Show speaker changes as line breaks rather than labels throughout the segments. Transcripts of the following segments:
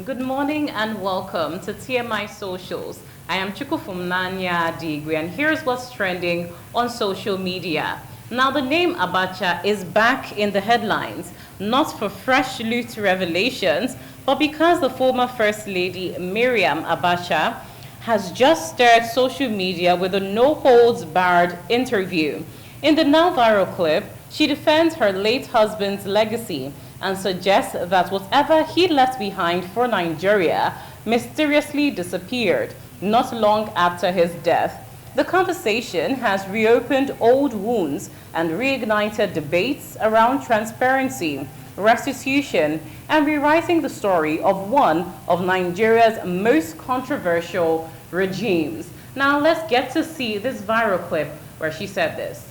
Good morning and welcome to TMI Socials. I am Chukufumnanya Digwe, and here's what's trending on social media. Now, the name Abacha is back in the headlines, not for fresh loot revelations, but because the former First Lady Miriam Abacha has just stirred social media with a no-holds-barred interview. In the now viral clip, she defends her late husband's legacy and suggests that whatever he left behind for Nigeria mysteriously disappeared not long after his death. The conversation has reopened old wounds and reignited debates around transparency, restitution, and rewriting the story of one of Nigeria's most controversial regimes. Now let's get to see this viral clip where she said this.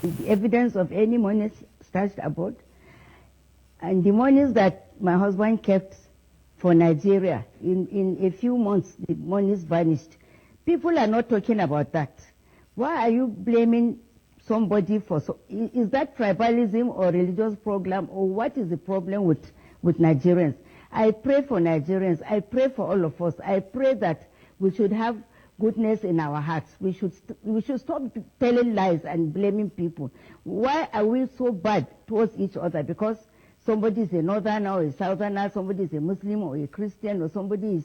The evidence of any monies stashed abroad, and the monies that my husband kept for Nigeria, in a few months, the monies vanished. People are not talking about that. Why are you blaming somebody for... is that tribalism or religious program, or what is the problem with Nigerians? I pray for Nigerians. I pray for all of us. I pray that we should have goodness in our hearts. We should stop telling lies and blaming people. Why are we so bad towards each other? Because somebody is a northerner or a southerner, somebody is a Muslim or a Christian, or somebody is...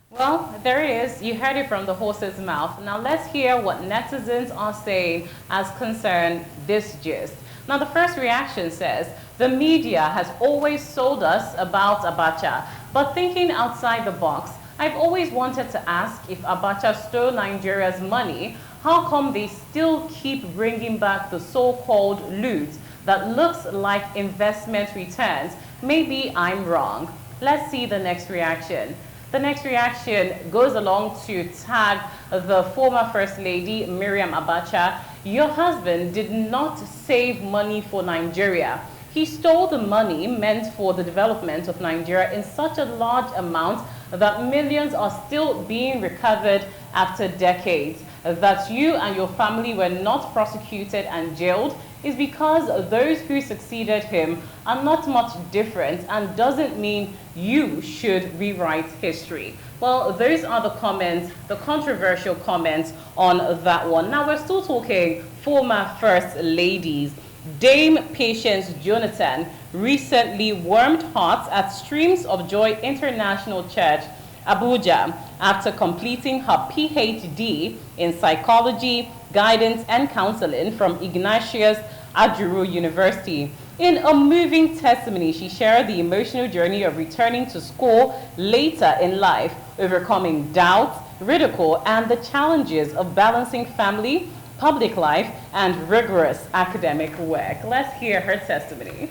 Well, there it is. You heard it from the horse's mouth. Now let's hear what netizens are saying as concerned this gist. Now the first reaction says, the media has always sold us about Abacha, but thinking outside the box, I've always wanted to ask, if Abacha stole Nigeria's money, how come they still keep bringing back the so-called loot that looks like investment returns? Maybe I'm wrong. Let's see the next reaction. The next reaction goes along to tag the former First Lady, Miriam Abacha. Your husband did not save money for Nigeria. He stole the money meant for the development of Nigeria in such a large amount that millions are still being recovered after decades. That you and your family were not prosecuted and jailed is because those who succeeded him are not much different, and doesn't mean you should rewrite history. Well, those are the comments, the controversial comments on that one. Now we're still talking former First Ladies. Dame Patience Jonathan recently warmed hearts at Streams of Joy International Church, Abuja, after completing her PhD in psychology, guidance, and counseling from Ignatius Ajuru University. In a moving testimony, she shared the emotional journey of returning to school later in life, overcoming doubt, ridicule, and the challenges of balancing family, public life, and rigorous academic work. Let's hear her testimony.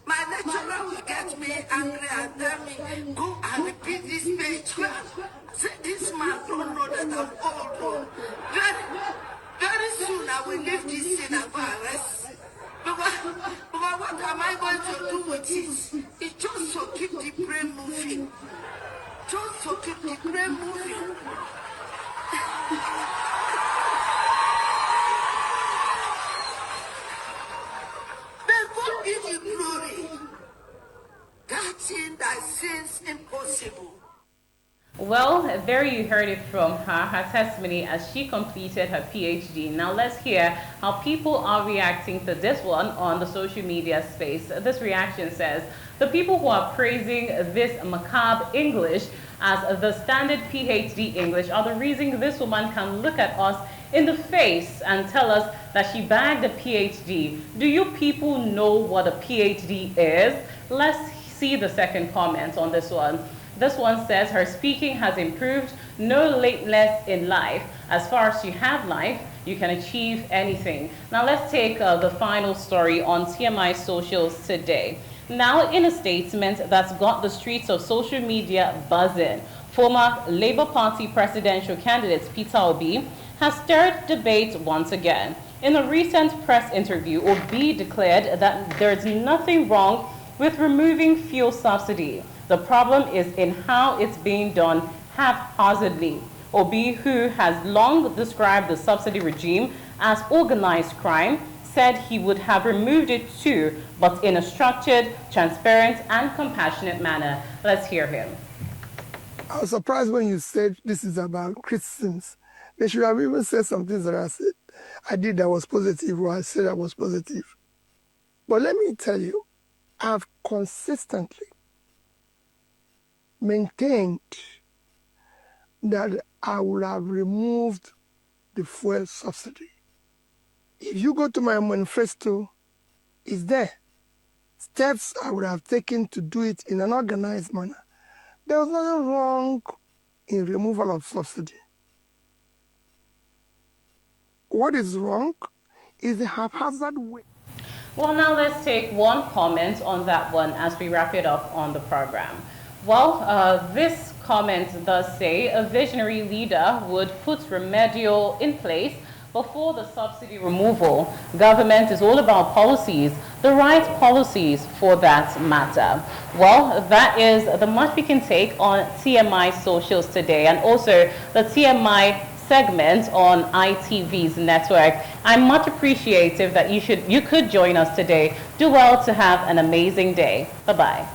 My lecturer will get me angry and tell me, go and repeat this page. Say, this man don't know that I'm old. Very soon I will leave this thing and go and rest. But what am I going to do with this? It's just to keep the brain moving. Just to keep the brain moving. God give you glory. That thing that seems impossible.
Well, there you heard it from her testimony as she completed her PhD. Now let's hear how people are reacting to this one on the social media space. This reaction says, the people who are praising this macabre English as the standard PhD English are the reason this woman can look at us in the face and tell us that she bagged a PhD. Do you people know what a PhD is? Let's see the second comment on this one. This one says, her speaking has improved, no lateness in life. As far as you have life, you can achieve anything. Now let's take the final story on TMI Socials today. Now, in a statement that's got the streets of social media buzzing, former Labour Party presidential candidate Peter Obi has stirred debate once again. In a recent press interview, Obi declared that there's nothing wrong with removing fuel subsidy. The problem is in how it's being done haphazardly. Obi, who has long described the subsidy regime as organized crime, said he would have removed it too, but in a structured, transparent, and compassionate manner. Let's hear him.
I was surprised when you said this is about criticisms. They should have even said some things that I did that was positive, or I said I was positive. But let me tell you, I've consistently maintained that I would have removed the fuel subsidy. If you go to my manifesto, it's there. Steps I would have taken to do it in an organized manner. There was nothing wrong in removal of subsidy. What is wrong is the haphazard way.
Well, now let's take one comment on that one as we wrap it up on the program. Well, this comment does say a visionary leader would put remedial in place before the subsidy removal. Government is all about policies, the right policies for that matter. Well, that is the much we can take on TMI socials today, and also the TMI segment on ITV's network. I'm much appreciative that you could join us today. Do well to have an amazing day. Bye-bye.